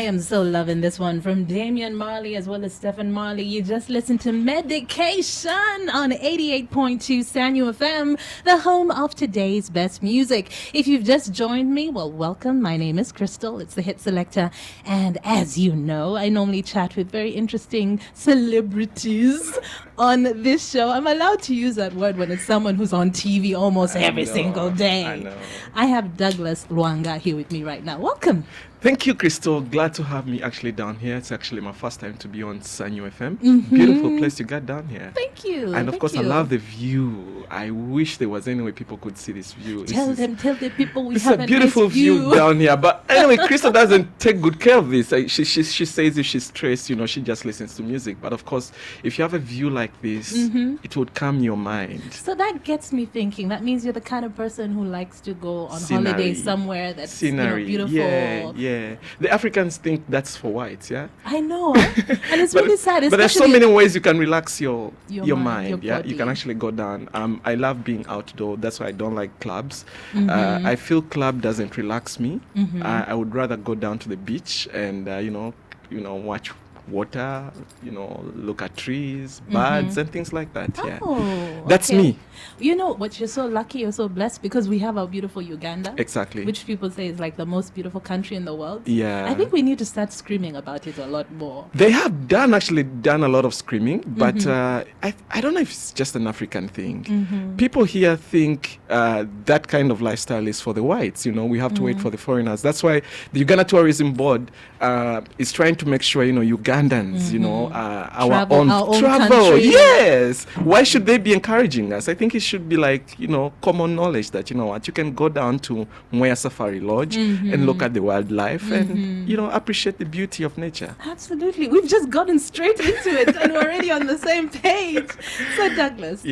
I am so loving this one from Damian Marley as well as Stephen Marley. You just listened to Medication on 88.2 Sanyu FM, the home of today's best music. If you've just joined me, well, welcome. My name is Crystal. It's the Hit Selector. And as you know, I normally chat with very interesting celebrities on this show. I'm allowed to use that word when it's someone who's on TV almost every single day. I know. I have Douglas Lwanga here with me right now. Welcome. Thank you, Crystal. Glad to have me actually down here. It's actually my first time to be on Sanyu FM. Beautiful place you got down here. Thank you. And of course, I love the view. I wish there was any way people could see this view. Tell the people we it's have a beautiful nice view down here. But anyway, Crystal doesn't take good care of this. She says if she's stressed, she just listens to music. But of course, if you have a view like this, it would calm your mind. So that gets me thinking. That means you're the kind of person who likes to go on Scenery. holiday somewhere that's beautiful. Yeah. The Africans think that's for whites, yeah? I know. And it's really sad. But there's so many ways you can relax your mind, your yeah? body. You can actually go down. I love being outdoor. That's why I don't like clubs. I feel club doesn't relax me. I would rather go down to the beach and, watch water, look at trees, birds, and things like that. Yeah, that's me. You know what? You're so lucky. You're so blessed because we have our beautiful Uganda. Exactly. Which people say is like the most beautiful country in the world. Yeah. I think we need to start screaming about it a lot more. They have done a lot of screaming, but I don't know if it's just an African thing. People here think that kind of lifestyle is for the whites. We have to wait for the foreigners. That's why the Uganda Tourism Board is trying to make sure Ugandans, our own travel. Country. Yes. Why should they be encouraging us? I think it should be like common knowledge that you can go down to Moya Safari Lodge and look at the wildlife and appreciate the beauty of nature. Absolutely. We've just gotten straight into it and we're already on the same page. So Douglas,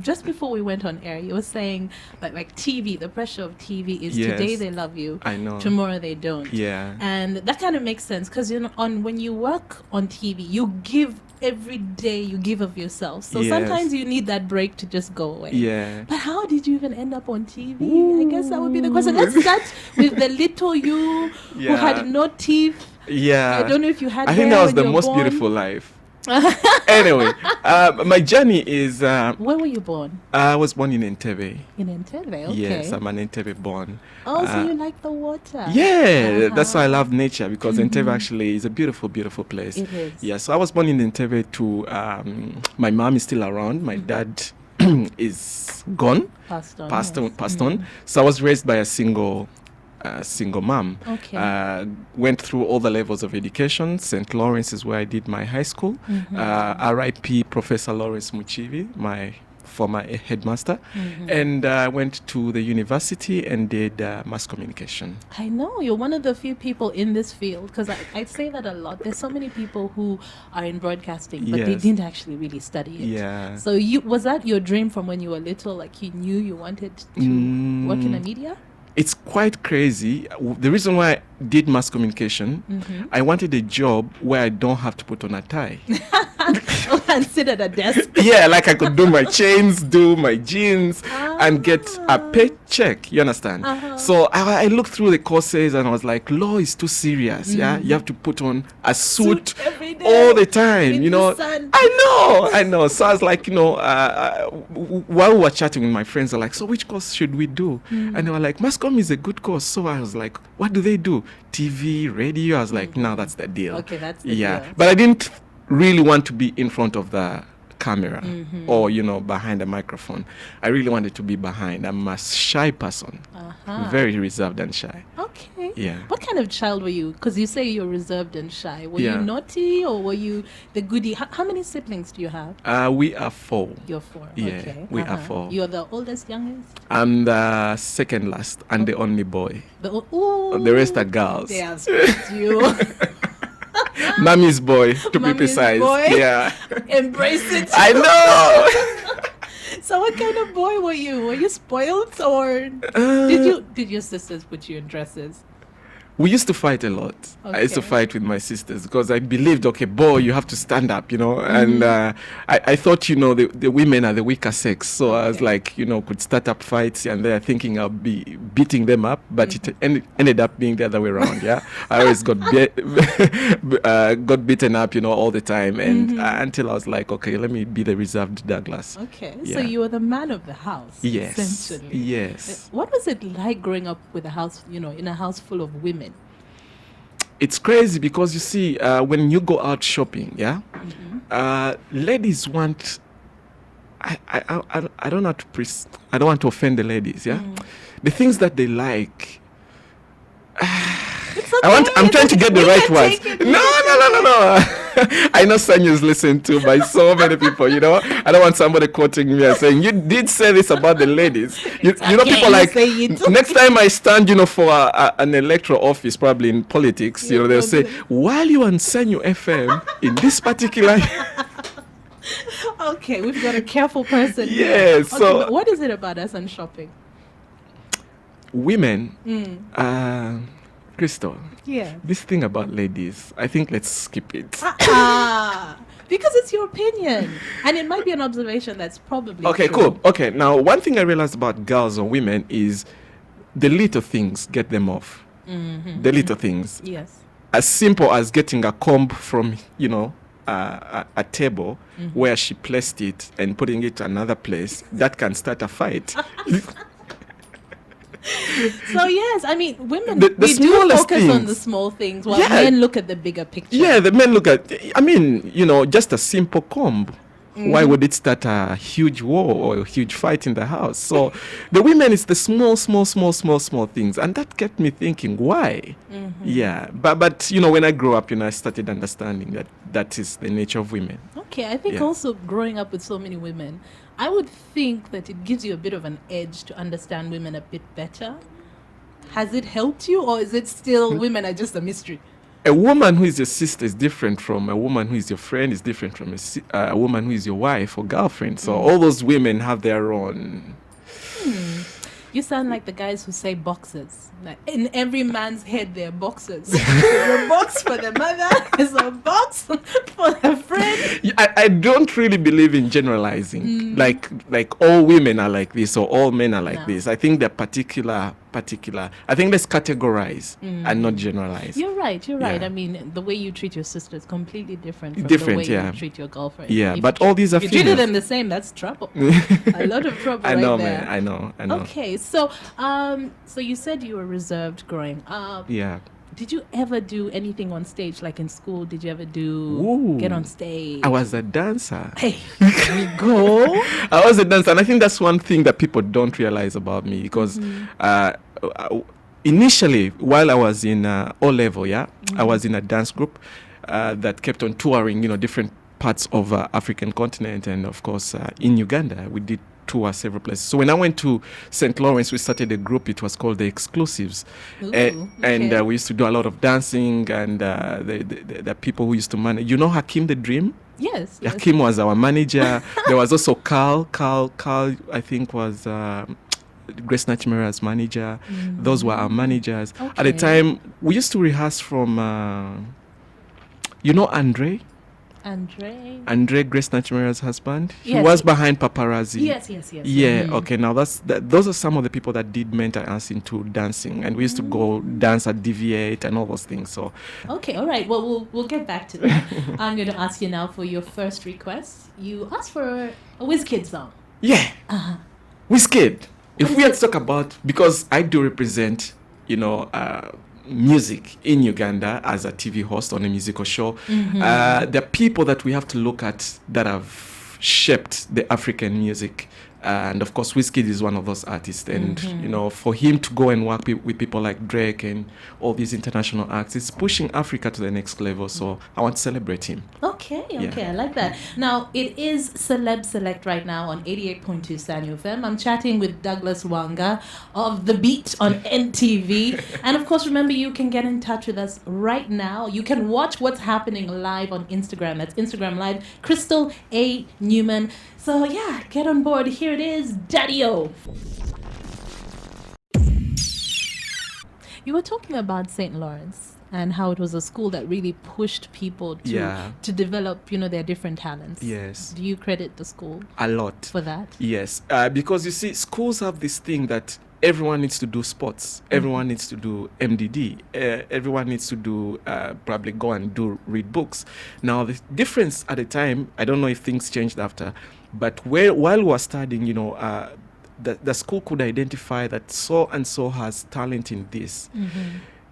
just before we went on air, you were saying like TV, the pressure of TV is today they love you, I know. Tomorrow they don't. Yeah. And that kind of makes sense because when you work on TV, you give every day, you give of yourself. So sometimes you need that break to just go away. Yeah. But how did you even end up on TV? I guess that would be the question. Let's start with the little you who had no teeth. Yeah. I don't know if you had hair. I think that was when the you were most born. beautiful life. Anyway, my journey is... Where were you born? I was born in Entebbe. In Entebbe, okay. Yes, I'm an Entebbe born. Oh, so you like the water? Yeah, that's why I love nature, because Entebbe actually is a beautiful, beautiful place. It is. Yeah, so I was born in Entebbe to... my mom is still around. My dad is gone. Passed on. So I was raised by a single mom. Okay. Went through all the levels of education. St. Lawrence is where I did my high school. R.I.P. Professor Lawrence Muchivi, my former headmaster. And went to the university and did mass communication. I know. You're one of the few people in this field, because I say that a lot. There's so many people who are in broadcasting, but they didn't actually really study it. Yeah. So was that your dream from when you were little? Like you knew you wanted to work in the media? It's quite crazy. The reason why I did mass communication, I wanted a job where I don't have to put on a tie. And sit at a desk. Yeah, like I could do my chains, do my jeans, and get a paycheck. You understand? So I looked through the courses and I was like, law is too serious. Yeah, you have to put on a suit every day, all the time. in the sun. I know. So I was like, while we were chatting with my friends, they're like, so which course should we do? And they were like, mass comm is a good course. So I was like, what do they do? TV, radio? I was like, no, that's the deal. Okay, that's the deal. But I didn't really want to be in front of the camera or behind a microphone. I really wanted to be behind. I'm a shy person, very reserved and shy. Okay. Yeah. What kind of child were you? Because you say you're reserved and shy. Were you naughty or were you the goodie? How many siblings do you have? We are 4. You're 4. Yeah, okay. we are 4. You're the oldest, youngest? I'm the second last and the only boy. The rest are girls. They have split you. Mommy's boy, to be precise. Boy. Yeah. Embrace it. I know. So what kind of boy were you? Were you spoiled or did your sisters put you in dresses? We used to fight a lot. I used to Okay. fight with my sisters because I believed, okay, boy, you have to stand up, and I thought, the women are the weaker sex. So I was Okay. like, could start up fights and they're thinking I'll be beating them up, but it ended up being the other way around. Yeah. I always got beaten up, all the time. And until I was like, okay, let me be the reserved Douglas. Okay, so Yeah. you were the man of the house, Yes. essentially. Yes. What was it like growing up with a house, in a house full of women? It's crazy because you see, when you go out shopping, ladies want. I don't want to I don't want to offend the ladies. Yeah, the things that they like. It's okay. I'm trying to get the We right can words. take it. No. I know Sanya's listened to by so many people. I don't want somebody quoting me and saying you did say this about the ladies. You know, okay, people you like say you do. next time I stand, for an electoral office, probably in politics, they'll say while you on Sanyu FM in this particular. Okay, we've got a careful person. Yeah, here. Okay, so- but what is it about us and shopping? Women, Crystal, Yeah. this thing about ladies, I think let's skip it. Because it's your opinion, and it might be an observation that's probably Okay, true. cool. Okay, now one thing I realized about girls or women is the little things get them off. The little things. Yes. As simple as getting a comb from, a table where she placed it and putting it another place, that can start a fight. So yes, I mean, women The we do smallest focus on things. the small things, while Yeah. men look at the bigger picture. Yeah, the men look at, just a simple comb. Why would it start a huge war or a huge fight in the house? So the women, it's the small things. And that kept me thinking, why? Yeah. But when I grew up, I started understanding that is the nature of women. Okay, I think Yeah. also growing up with so many women, I would think that it gives you a bit of an edge to understand women a bit better. Has it helped you, or is it still women are just a mystery? A woman who is your sister is different from a woman who is your friend, is different from a woman who is your wife or girlfriend. So all those women have their own. You sound like the guys who say boxes. Like in every man's head, there are boxes. There's a box for the mother. There's a box for the friend. I don't really believe in generalizing. Like all women are like this or all men are like No. this. I think they're particular. I think let's categorize and not generalize. You're right. Right. Yeah. I mean, the way you treat your sister is completely different from Different, the way yeah. you treat your girlfriend. Yeah, If but you- all these are if you treated females. them the same, that's trouble. A lot of trouble. I know, right there. man. I know. Okay, so so you said you were reserved growing up. Yeah. Did you ever do anything on stage, like in school? Did you ever Ooh. get on stage? I was a dancer. Hey, here we go. I was a dancer, and I think that's one thing that people don't realize about me because initially, while I was in O level, I was in a dance group that kept on touring, different parts of African continent, and of course in Uganda we did tour several places. So when I went to St. Lawrence, we started a group. It was called the Exclusives, Ooh, and okay. we used to do a lot of dancing. And the people who used to manage, Hakim the Dream. Yes. Hakim was our manager. There was also Carl, I think was Grace Nachimera's manager. Those were our managers. At the Okay. time, we used to rehearse from, Andre, Grace Nachimera's husband. He Yes. was behind Paparazzi. Yes. Yeah, okay. Now those are some of the people that did mentor us into dancing, and we used to go dance at Deviate and all those things. So Okay, all right. Well, we'll get back to that. I'm going to ask you now for your first request. You asked for a WizKid song. yeah, Wizkid. If we had to talk about, because I do represent, music in Uganda as a TV host on a musical show, there are people that we have to look at that have shaped the African music. And of course, Wizkid is one of those artists. And, for him to go and work with people like Drake and all these international acts, it's pushing Africa to the next level. So I want to celebrate him. Okay, Yeah. I like that. Now, it is Celeb Select right now on 88.2 Sanyo FM. I'm chatting with Douglas Lwanga of The Beat on NTV. And of course, remember, you can get in touch with us right now. You can watch what's happening live on Instagram. That's Instagram Live, Crystal A. Newman. So yeah, get on board. Here it is, Daddy-O. You were talking about St. Lawrence and how it was a school that really pushed people to develop, their different talents. Yes. Do you credit the school a lot for that? Yes, because you see, schools have this thing that everyone needs to do sports. Everyone needs to do MDD. Everyone needs to do probably go and read books. Now, the difference at the time, I don't know if things changed after, but while we were studying, the school could identify that so and so has talent in this.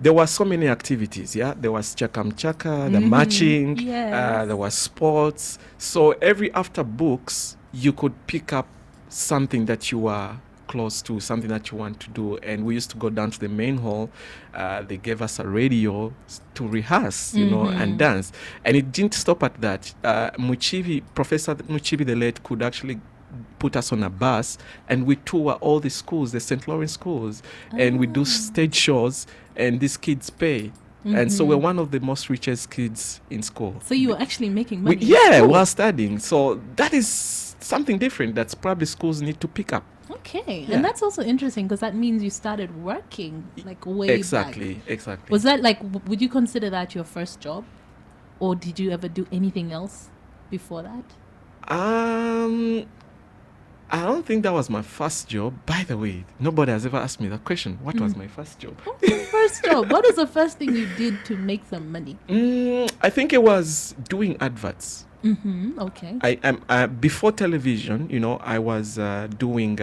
There were so many activities, There was Chakam Chaka, the marching, there was sports. So after books, you could pick up something that you were close to, something that you want to do. And we used to go down to the main hall. They gave us a radio to rehearse, and dance. And it didn't stop at that. Professor Muchibi the late could actually put us on a bus and we tour all the schools, the St. Lawrence schools, and we do stage shows and these kids pay. And so we're one of the most richest kids in school. So you were actually making money? While studying. So that is something different that's probably schools need to pick up. Okay. And that's also interesting because that means you started working like way back. Exactly. Was that like, would you consider that your first job? Or did you ever do anything else before that? I don't think that was my first job. By the way, nobody has ever asked me that question. What was my first job? What was your first job? What is the first thing you did to make some money? I think it was doing adverts. Okay. I before television, I was doing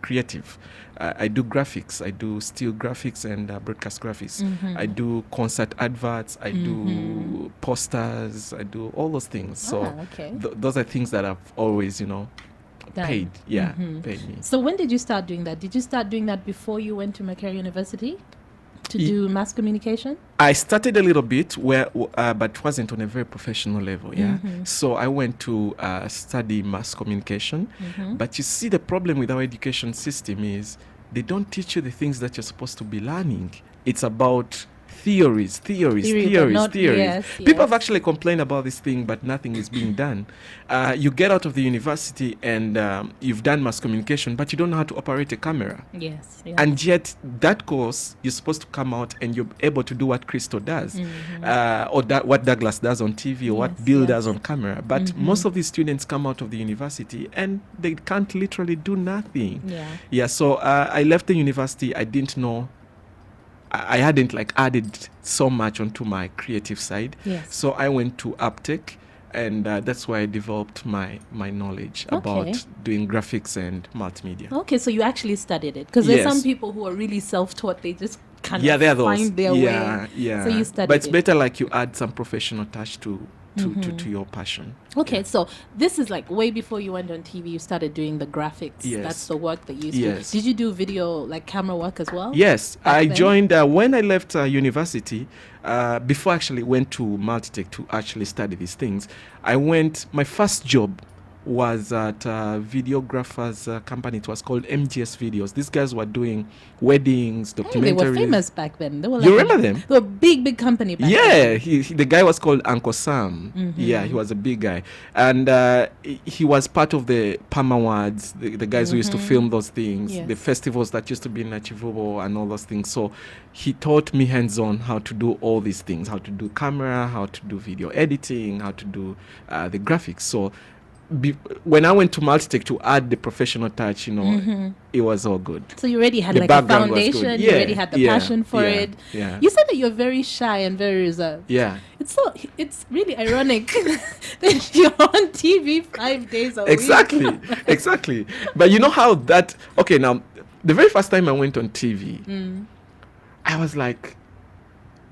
creative. I do graphics. I do still graphics and broadcast graphics. I do concert adverts. I do posters. I do all those things. So those are things that I've always, paid. Paid me. So when did you start doing that? Did you start doing that before you went to Makerere University to do mass communication? I started a little bit but wasn't on a very professional level. So I went to study mass communication. But you see, the problem with our education system is they don't teach you the things that you're supposed to be learning. It's about theories. People have actually complained about this thing, but nothing is being done. You get out of the university and you've done mass communication, but you don't know how to operate a camera. Yes. And yet that course, you're supposed to come out and you're able to do what Crystal does, or what Douglas does on TV, or what Bill does on camera. But most of these students come out of the university and they can't literally do nothing. So I left the university. I didn't know. I hadn't added so much onto my creative side. So I went to Uptech, and that's where I developed my knowledge about doing graphics and multimedia. Okay, so you actually studied it, because there's some people who are really self-taught. They just kind of find their way. So you studied it. But it's better you add some professional touch to your passion. Okay, so this is way before you went on TV, you started doing the graphics. That's the work that you used to. Did you do video, camera work as well? Yes, I joined when I left university, before I actually went to Multitech to actually study these things. My first job was at a videographer's company. It was called MGS Videos. These guys were doing weddings, documentaries. They were famous back then. They were you remember them? They were a big company back then. The guy was called Uncle Sam. He was a big guy. And he was part of the Palm Awards, the guys who used to film those things, the festivals that used to be in Nachivubo and all those things. So he taught me hands-on how to do all these things, how to do camera, how to do video editing, how to do the graphics. So when I went to Multitech to add the professional touch, it was all good. So you already had a foundation, you already had the passion for it. You said that you're very shy and very reserved. It's really ironic that you're on TV 5 days a week. Exactly. But you know how that, now, the very first time I went on TV, I was like,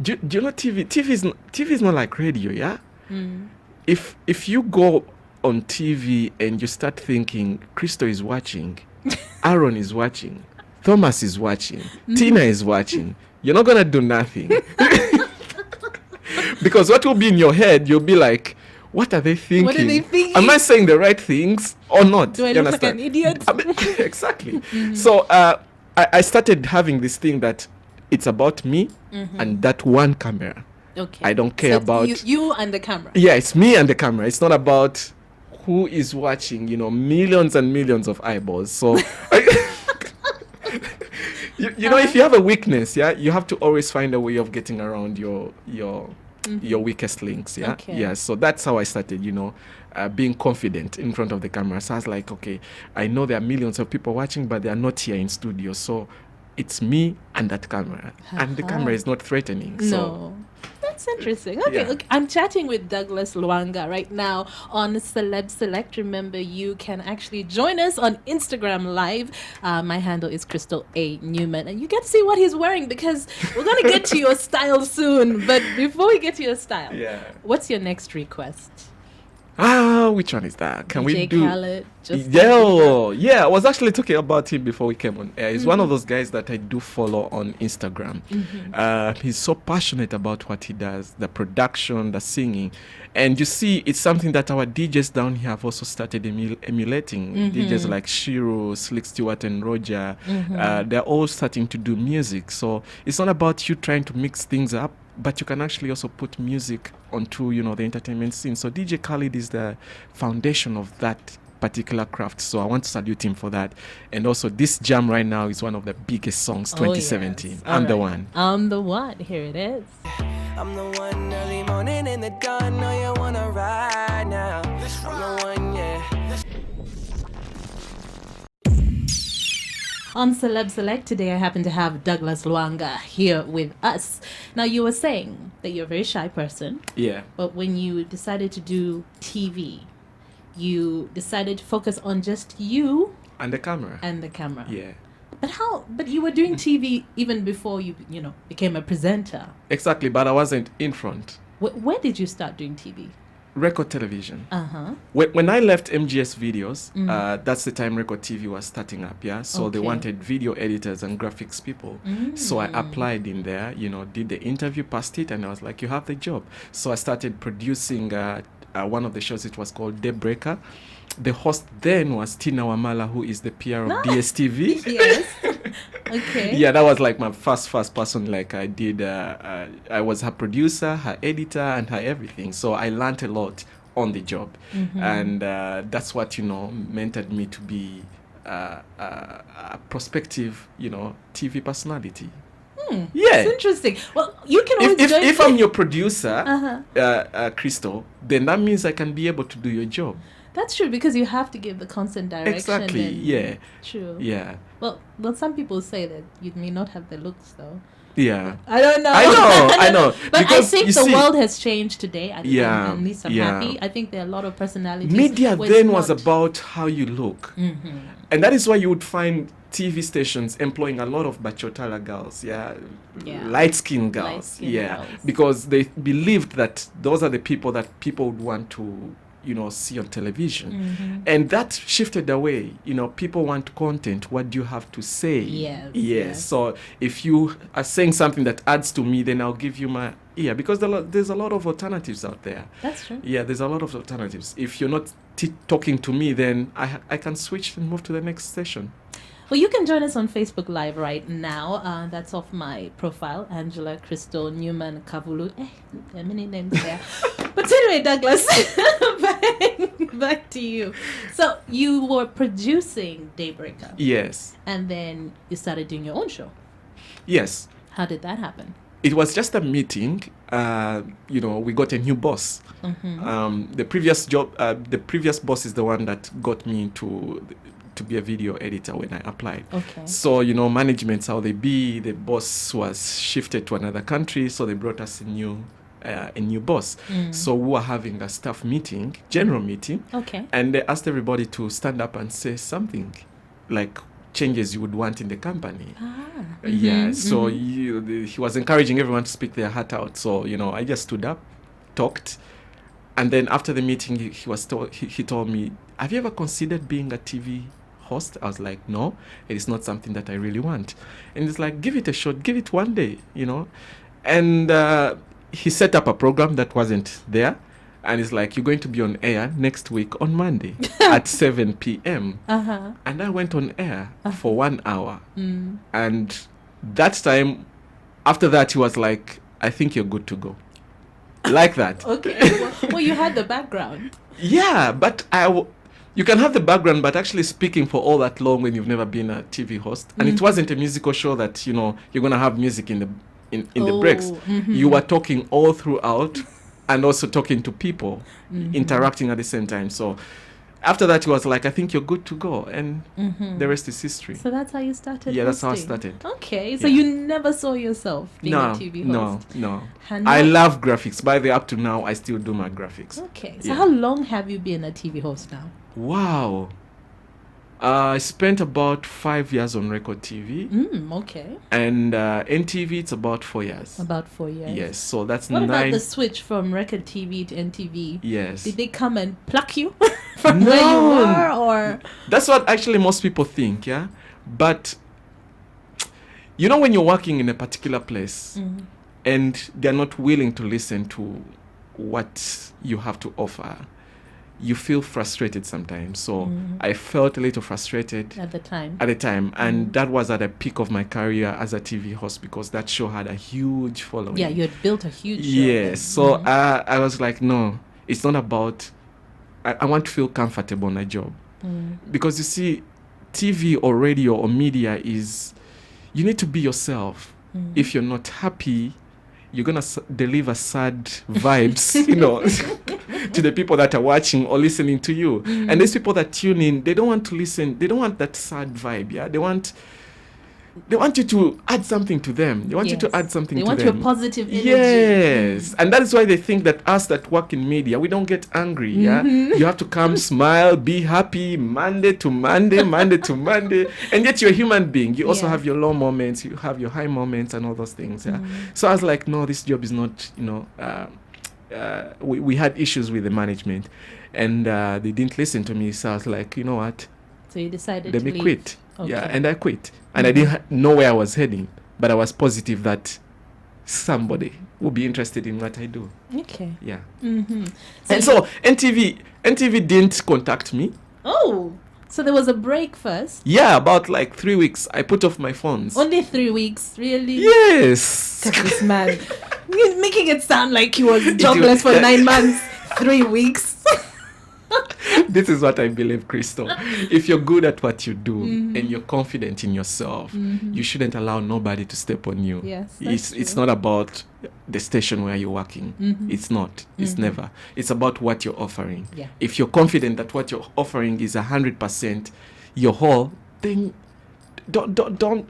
do you know TV is not like radio, If you go on TV and you start thinking Crystal is watching, Aaron is watching, Thomas is watching, Tina is watching, you're not gonna do nothing. Because what will be in your head, you'll be like, what are they thinking? What are they thinking? Am I saying the right things or not? Do I look like an idiot? Exactly. So I started having this thing that it's about me and that one camera. Okay. I don't care about you and the camera. Yeah, it's me and the camera. It's not about who is watching, millions and millions of eyeballs. So you know, if you have a weakness, yeah, you have to always find a way of getting around your weakest links, yeah. Okay. Yeah, so that's how I started, you know, being confident in front of the camera. So I was like, okay, I know there are millions of people watching, but they are not here in studio, so it's me and that camera, and the camera is not threatening. So No. That's interesting. Okay, Yeah. look, I'm chatting with Douglas Lwanga right now on Celeb Select. Remember, you can actually join us on Instagram Live. My handle is Crystal A. Newman, and you get to see what he's wearing because we're going to get to your style soon. But before we get to your style, Yeah. what's your next request? Which one is that? Can we DJ do? Khaled, just Yeah, I was actually talking about him before we came on air. He's one of those guys that I do follow on Instagram. He's so passionate about what he does, the production, the singing. And you see, it's something that our DJs down here have also started emulating. DJs like Shiro, Slick Stewart, and Roger, they're all starting to do music. So it's not about you trying to mix things up, but you can actually also put music onto, you know, the entertainment scene. So DJ Khaled is the foundation of that particular craft. So I want to salute him for that. And also, this jam right now is one of the biggest songs, 2017. yes. I'm the All one. I'm the one. Here it is. I'm the one early morning in the dawn. Know you wanna ride now. I'm the one, yeah. On Celeb Select today, I happen to have Douglas Lwanga here with us. Now, you were saying that you're a very shy person, Yeah. but when you decided to do TV, you decided to focus on just you And the camera. and the camera. Yeah. But you were doing TV even before you became a presenter. Exactly, but I wasn't in front. Where did you start doing TV? Record television. Uh-huh. When I left MGS Videos, that's the time Record TV was starting up, yeah? So they Okay. wanted video editors and graphics people. So I applied in there, you know, did the interview, passed it, and I was like, you have the job. So I started producing one of the shows. It was called Daybreaker. The host then was Tina Wamala, who is the PR of DSTV. Yes. Okay. Yeah, that was like my first person. Like I did, I was her producer, her editor, and her everything. So I learned a lot on the job, and that's what, you know, mentored me to be a prospective, you know, TV personality. Yeah. It's interesting. Well, you can always If I'm your producer, Crystal, then that means I can be able to do your job. That's true, because you have to give the constant direction. Exactly. and- Yeah. True. Yeah. Well, some people say that you may not have the looks, though. Yeah. I don't know. I know. But Because I think you the see- world has changed today. And Yeah, at least I'm yeah. happy. I think there are a lot of personalities. Media where then it's was not- about how you look. And that is why you would find TV stations employing a lot of bachotala girls, Yeah. light-skinned girls, Light-skinned yeah, girls. because they believed that those are the people that people would want to, you know, see on television. And that shifted away. You know, people want content. What do you have to say? Yes. So if you are saying something that adds to me, then I'll give you my ear, because there's a lot of alternatives out there. That's true. Yeah, there's a lot of alternatives. If you're not talking to me, then I can switch and move to the next session. Well, you can join us on Facebook Live right now. That's off my profile, Angela Crystal Newman Kavulu. There are many names there. But anyway, Douglas, back to you. So you were producing Daybreaker, Yes. and then you started doing your own show. Yes. How did that happen? It was just a meeting. You know, we got a new boss. The previous boss is the one that got me to be a video editor when I applied. Okay. So, you know, management's how they be. The boss was shifted to another country, so they brought us a new boss. So we were having a staff meeting, general meeting, Okay. and they asked everybody to stand up and say something, like changes you would want in the company. Yeah, so he was encouraging everyone to speak their heart out. So, you know, I just stood up, talked, and then after the meeting, he told me, have you ever considered being a TV host? I was like, no, it is not something that I really want. And he's like, give it a shot, give it one day, you know. And he set up a program that wasn't there. And it's like, you're going to be on air next week on Monday at 7 p.m. And I went on air for 1 hour. And that time, after that, he was like, I think you're good to go. Like that. Okay. Well, you had the background. Yeah, but you can have the background, but actually speaking for all that long when you've never been a TV host, and it wasn't a musical show that, you know, you're gonna have music in the breaks. You were talking all throughout, and also talking to people, interacting at the same time. So after that, it was like, I think you're good to go, and the rest is history. So that's how you started. Yeah, that's how I hosting. started. Okay, so Yeah. you never saw yourself being a TV host. No. And I now- love graphics. By the up to now, I still do my graphics. Okay, so Yeah. how long have you been a TV host now? Wow. I spent about 5 years on Record TV, Okay, and NTV, it's about 4 years. about 4 years. Yes, so that's What about 9. the switch from Record TV to NTV? Yes. Did they come and pluck you from where you No. were, or? That's what actually most people think, yeah? But, you know, when you're working in a particular place and they're not willing to listen to what you have to offer, you feel frustrated sometimes. So I felt a little frustrated At the time. at the time, and that was at the peak of my career as a TV host, because that show had a huge following. Yeah, you had built a huge show. Yes, so I was like, no, it's not about, I want to feel comfortable on a job. Because you see, TV or radio or media is, you need to be yourself. If you're not happy, you're going to deliver sad vibes, you know, to the people that are watching or listening to you. And these people that tune in, they don't want to listen, they don't want that sad vibe, yeah? They want you to add something to them. They want you to add something They to want them. your positive energy. Yes. And that is why they think that us that work in media, we don't get angry, yeah? You have to come, smile, be happy, Monday to Monday, Monday to Monday. And yet you're a human being. You also Yeah. have your low moments, you have your high moments and all those things, yeah? So I was like, no, this job is not, you know, we had issues with the management, and they didn't listen to me. So I was like, you know what? So you decided Let to me leave. quit. Okay. Yeah, and I quit. And I didn't know where I was heading, but I was positive that somebody would be interested in what I do. Okay. Yeah. So And so NTV didn't contact me. Oh, so there was a break first. Yeah, about like 3 weeks. I put off my phones. Only 3 weeks, really? Yes. This man, he's making it sound like he was jobless for 9 months, 3 weeks. This is what I believe, Crystal. If you're good at what you do and you're confident in yourself, you shouldn't allow nobody to step on you. Yes, that's It's true. not about the station where you're working. It's not. It's never. It's about what you're offering. Yeah. If you're confident that what you're offering is 100% your whole, then don't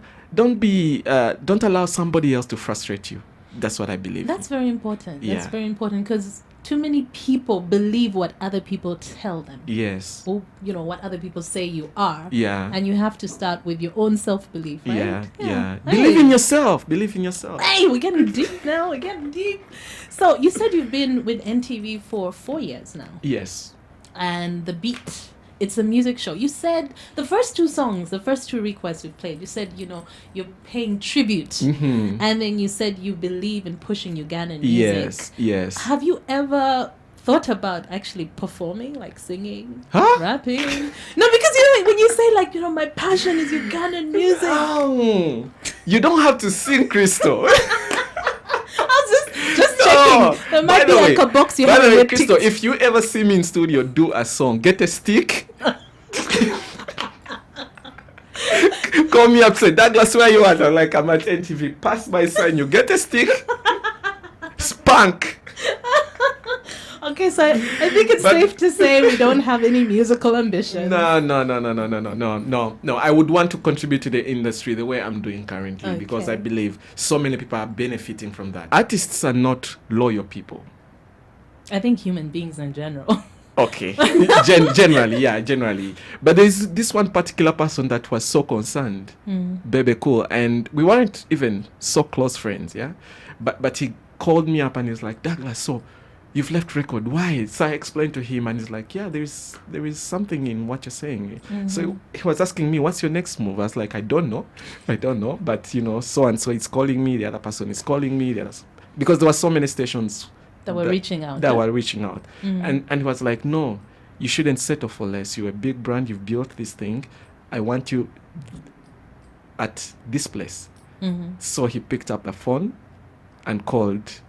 allow somebody else to frustrate you. That's what I believe. That's very important. That's Yeah. very important, because too many people believe what other people tell them. Yes. Or, you know, what other people say you are. Yeah. And you have to start with your own self-belief, right? Yeah. Hey. Believe in yourself. Believe in yourself. Hey, we're getting deep now. We're getting deep. So you said you've been with NTV for 4 years now. Yes. And The Beat, it's a music show. You said the first 2 songs, the first 2 requests you played, you said, you know, you're paying tribute. And then you said you believe in pushing Ugandan music. Yes. Have you ever thought about actually performing, like singing, Huh? rapping? No, because, you know, when you say, like, you know, my passion is Ugandan music. Oh, you don't have to sing, Crystal. I was just checking. There might be like a box you by have the way, with Crystal, tics. if you ever see me in studio do a song, get a stick. Call me up, say, Douglas, where you at? I'm like, I'm at NTV. Pass my sign, you get a stick. Spunk. Okay, so I think it's But- safe to say we don't have any musical ambition. No. I would want to contribute to the industry the way I'm doing currently, because I Okay. believe so many people are benefiting from that. Artists are not loyal people. I think human beings in general. Okay. Generally. But there's this one particular person that was so concerned, Bebe Cool, and we weren't even so close friends, yeah? But he called me up and he's like, Douglas, so you've left Record, why? So I explained to him and he's like, yeah, there is something in what you're saying. So he was asking me, what's your next move? I was like, I don't know, but you know, so and so is calling me, the other person is calling me, because there were so many stations That were reaching out. that were reaching out. And he was like, no, you shouldn't settle for less. You're a big brand, you've built this thing. I want you at this place. So he picked up the phone and called.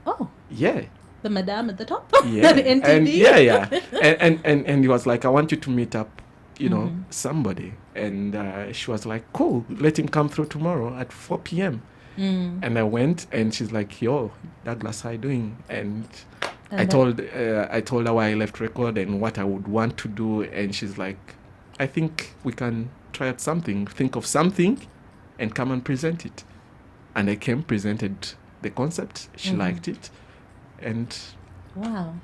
Oh, Yeah. The madam at the top? Yeah. The NTD? And and he was like, I want you to meet up, somebody. And she was like, cool, let him come through tomorrow at 4 p.m. And I went, and she's like, yo, Douglas, how you doing? And I told her why I left record and what I would want to do, and she's like, I think we can try out something, think of something, and come and present it. And I came, presented the concept. She liked it, and wow,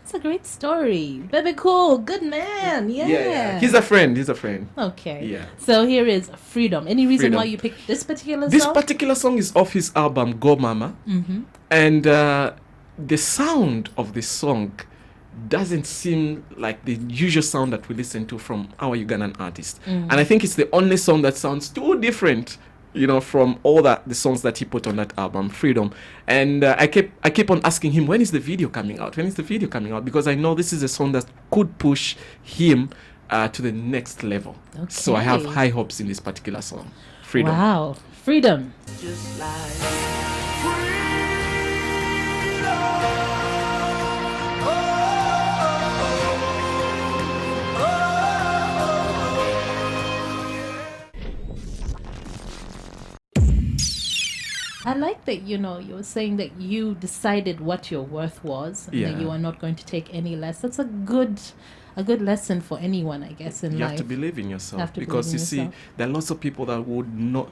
it's a great story. Bebe, cool, good man. Yeah. He's a friend. Okay. Yeah. So here is Freedom. Any reason Freedom. why you picked this particular song? This particular song is off his album Go Mama, and the sound of the song doesn't seem like the usual sound that we listen to from our Ugandan artists. And I think it's the only song that sounds too different, from all the songs that he put on that album, Freedom. And I keep on asking him, when is the video coming out? Because I know this is a song that could push him to the next level. Okay. So I have high hopes in this particular song, Freedom. Wow, Freedom. Just like freedom. I like that, you were saying that you decided what your worth was and that you are not going to take any less. That's a good lesson for anyone, I guess, in life. You have to believe in yourself, because see, there are lots of people that would not.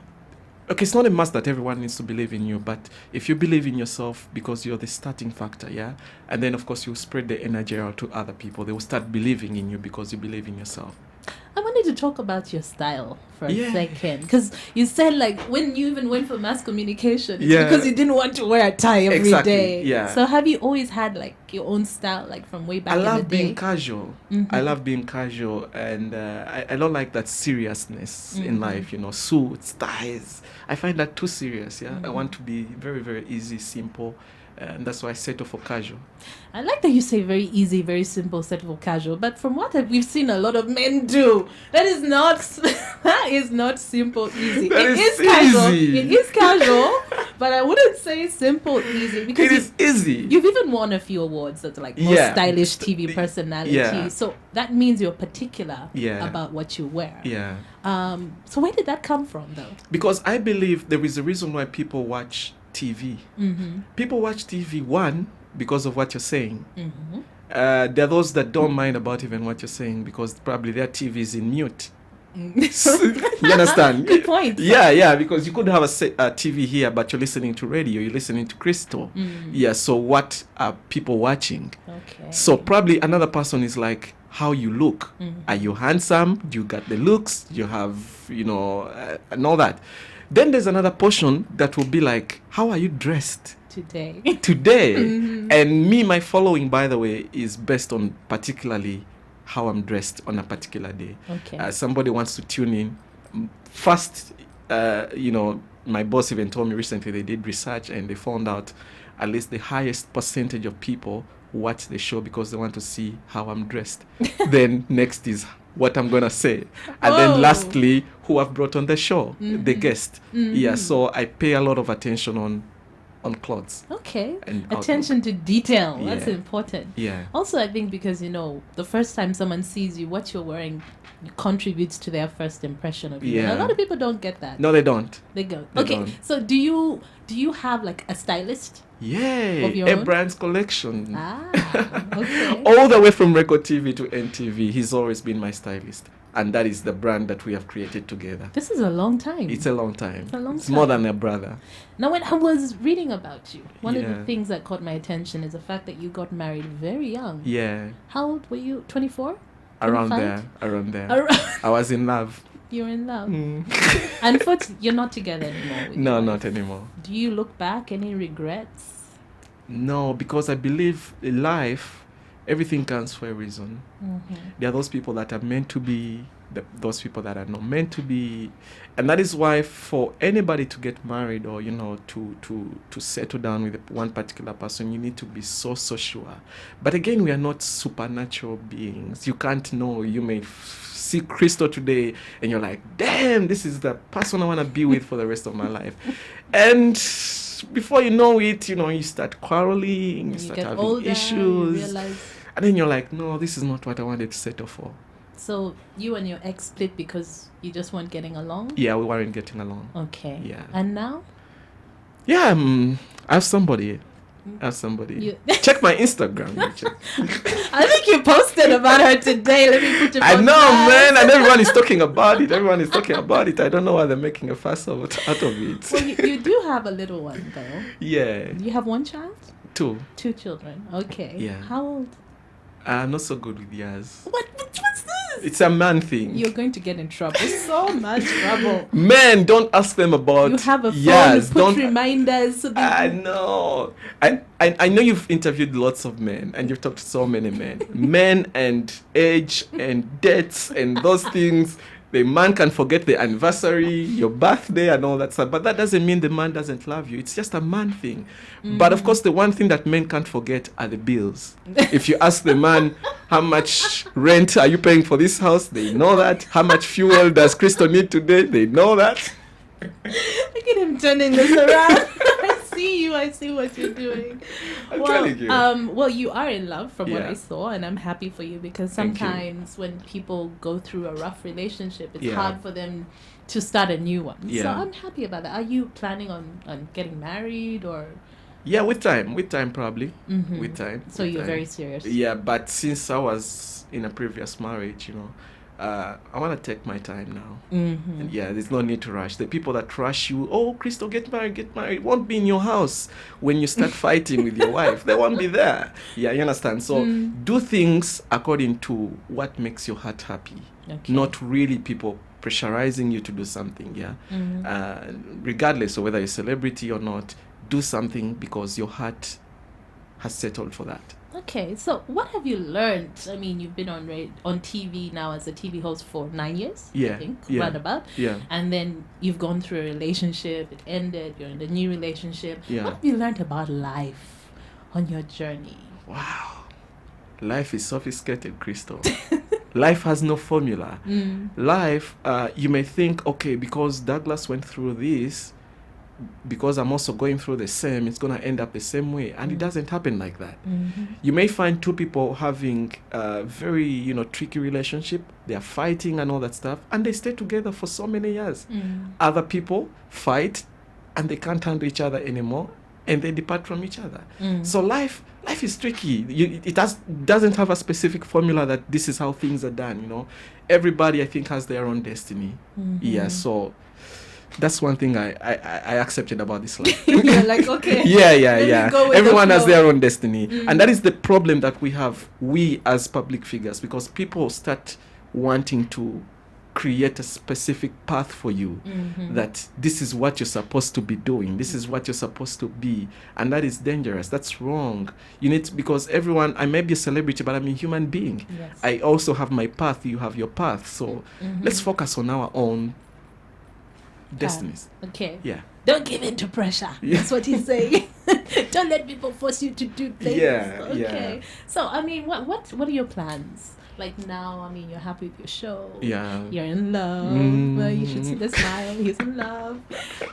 Okay, it's not a must that everyone needs to believe in you, but if you believe in yourself, because you're the starting factor, and then of course you spread the energy out to other people, they will start believing in you because you believe in yourself. I wanted to talk about your style for a second, because you said like when you even went for mass communication, it's because you didn't want to wear a tie every day. Yeah. So have you always had like your own style, like from way back in the day? I love being casual. I love being casual, and I don't like that seriousness in life. Suits, ties. I find that too serious. I want to be very, very easy, simple. And that's why I settle for casual. I like that you say very easy, very simple, settle for casual. But from what we've seen a lot of men do, that is not simple, easy. It is casual. easy. It is casual, but I wouldn't say simple, easy. Because it is easy. You've even won a few awards that's like most stylish TV personality. Yeah. So that means you're particular Yeah. about what you wear. Yeah. So where did that come from, though? Because I believe there is a reason why people watch TV. People watch TV, one, because of what you're saying. There are those that don't mind about even what you're saying because probably their TV is in mute. You understand? Good point. Yeah, because you could have a TV here, but you're listening to radio, you're listening to Crystal. Yeah, so what are people watching? Okay. So probably another person is like, how you look. Are you handsome? Do you got the looks? You have, and all that. Then there's another portion that will be like, how are you dressed today? And my following, by the way, is based on particularly how I'm dressed on a particular day. Okay. Somebody wants to tune in. First, my boss even told me recently they did research and they found out at least the highest percentage of people watch the show because they want to see how I'm dressed. Then next is what I'm gonna say, and then lastly, who I've brought on the show, the guest. Yeah, so I pay a lot of attention on clothes. Okay. And attention to detail. Yeah. That's important. Yeah. Also, I think because the first time someone sees you, what you're wearing contributes to their first impression of you. Yeah. And a lot of people don't get that. No, they don't. They go. They Okay. don't. So do you have like a stylist? Yeah, Of your a own? brand's collection. Okay. All the way from Record TV to NTV, he's always been my stylist. And that is the brand that we have created together. This is a long time. It's a long time. It's a long It's more time. than a brother. Now, when I was reading about you, one of the Yeah. things that caught my attention is the fact that you got married very young. Yeah, How old were you? 24? around 25? there. I was in love. You're in love. Unfortunately, you're not together anymore. With No, your wife. not anymore. Do you look back? Any regrets? No, because I believe in life, everything comes for a reason. There are those people that are meant to be, those people that are not meant to be. And that is why for anybody to get married or, to settle down with one particular person, you need to be so sure. But again, we are not supernatural beings. You can't know. You may see Crystal today and you're like, damn, this is the person I want to be with for the rest of my life. And before you know it, you start quarreling, you start get having older, issues. you realize. And then you're like, no, this is not what I wanted to settle for. So you and your ex split because you just weren't getting along? Yeah, we weren't getting along. Okay. Yeah. And now? Yeah, I have somebody. Check my Instagram. I think you posted about her today. Let me put it I on know, that. man, and everyone is talking about it. I don't know why they're making a fuss out of it. Well, you do have a little one, though. Yeah. You have one child? 2. 2 children. Okay. Yeah. How old? I'm not so good with years. What's this? It's a man thing. You're going to get in trouble. So much trouble. Men, don't ask them about You have a phone. years. You put reminders. So I know. I know you've interviewed lots of men and you've talked to so many men. Men and age and dates and those things. The man can forget the anniversary, your birthday and all that stuff. But that doesn't mean the man doesn't love you. It's just a man thing. But of course, the one thing that men can't forget are the bills. If you ask the man, how much rent are you paying for this house? They know that. How much fuel does Crystal need today? They know that. Look at him turning this around. I see what you're doing. I'm telling you. Well, you are in love from what Yeah. I saw, and I'm happy for you because Thank you. sometimes when people go through a rough relationship, it's Yeah. hard for them to start a new one. So Yeah. I'm happy about that. Are you planning on getting married or? Yeah, with time probably. Mhm. With time. So with you're time. very serious. Yeah, but since I was in a previous marriage, I want to take my time now. Mm-hmm. And yeah, there's no need to rush. The people that rush you, oh, Crystal, get married, won't be in your house when you start fighting with your wife. They won't be there. Yeah, you understand? So do things according to what makes your heart happy. Okay. Not really people pressurizing you to do something, yeah? Regardless of whether you're a celebrity or not, do something because your heart has settled for that. Okay, so what have you learned? I mean, you've been on TV now as a TV host for 9 years, I Yeah, think, yeah. roundabout. Yeah. And then you've gone through a relationship, it ended, you're in a new relationship. Yeah. What have you learned about life on your journey? Wow. Life is sophisticated, Crystal. Life has no formula. Life, you may think, okay, because Douglas went through this, because I'm also going through the same, it's going to end up the same way. And it doesn't happen like that. You may find 2 people having a very, tricky relationship. They're fighting and all that stuff. And they stay together for so many years. Other people fight and they can't handle each other anymore. And they depart from each other. So life is tricky. It doesn't have a specific formula that this is how things are done, Everybody, I think, has their own destiny. Yeah, so that's one thing I accepted about this life. You're like, okay. Yeah. Go with the Everyone has flow. their own destiny. And that is the problem that we as public figures, because people start wanting to create a specific path for you, that this is what you're supposed to be doing, this is what you're supposed to be, and that is dangerous. That's wrong. You need to, because I may be a celebrity, but I'm a human being. Yes. I also have my path, you have your path, so let's focus on our own destinies. Okay. Yeah. Don't give in to pressure. Yeah. That's what he's saying. Don't let people force you to do things. Yeah, Okay. yeah. So, I mean, what are your plans? Like now, I mean, you're happy with your show. Yeah. You're in love. Well, you should see the smile. He's in love.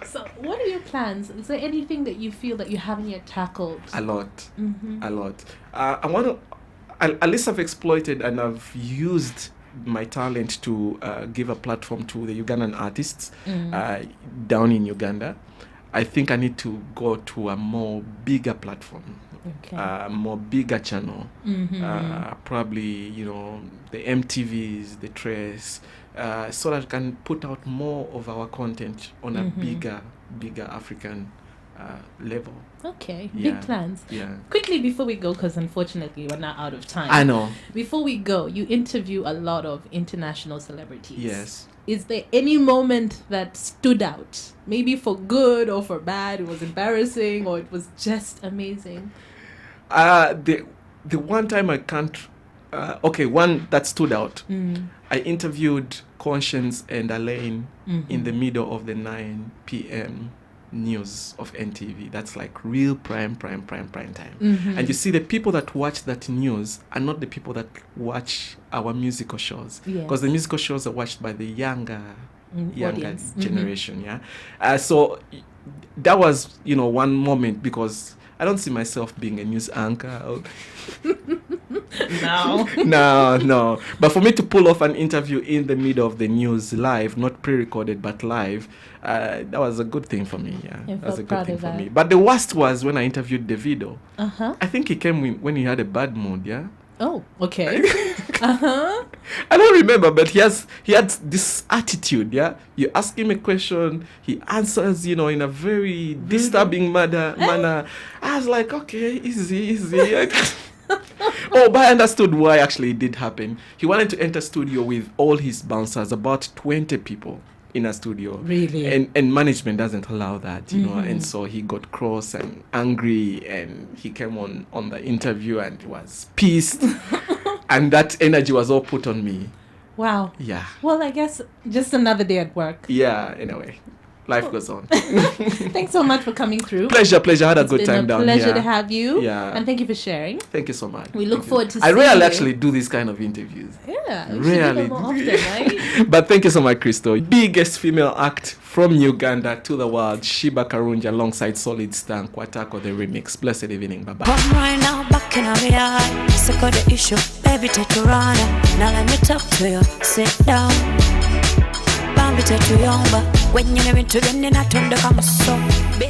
So, what are your plans? Is there anything that you feel that you haven't yet tackled? A lot. I want to, at least I've exploited and I've used my talent to give a platform to the Ugandan artists down in Uganda. I think I need to go to a more bigger platform, more bigger channel. Probably, the MTVs, the Trace, so that I can put out more of our content on a bigger African level. Okay, Yeah. big plans. Yeah. Quickly before we go, because unfortunately we're now out of time. I know. Before we go, you interview a lot of international celebrities. Yes. Is there any moment that stood out? Maybe for good or for bad? It was embarrassing or it was just amazing? The one time I can't... one that stood out. I interviewed Conscience and Elaine in the middle of the 9 p.m. news of NTV. That's like real prime time. And you see, the people that watch that news are not the people that watch our musical shows, because the musical shows are watched by the younger Audience. generation. So that was, one moment, because I don't see myself being a news anchor. No. But for me to pull off an interview in the middle of the news live, not pre-recorded but live, that was a good thing for me. Yeah, that was a good thing for me. But the worst was when I interviewed Davido. I think he came when he had a bad mood. Yeah. Oh, okay. I don't remember, but he had this attitude. Yeah, you ask him a question, he answers, in a very disturbing manner. I was like, okay, easy. Oh, but I understood why actually it did happen. He wanted to enter studio with all his bouncers, about 20 people in a studio. Really? And management doesn't allow that, and so he got cross and angry, and he came on the interview and was pissed. And that energy was all put on me. Wow. Yeah. Well, I guess just another day at work. Yeah, anyway. Life goes on. Thanks so much for coming through. Pleasure. I had a good time down here. It's been a pleasure to have you. Yeah. And thank you for sharing. Thank you so much. We look forward to seeing you. I rarely actually do this kind of interviews. Yeah. Rarely. More often, right? But thank you so much, Crystal. Biggest female act from Uganda to the world, Shiba Karungi alongside Solid Stan Kwatako, the remix. Blessed evening. Bye-bye. Come right now, back in our yard. Circle the issue, baby, take a run. Now let me talk to you. Sit down. Bambi, take you young, but when you're into the dinner, turn the come so.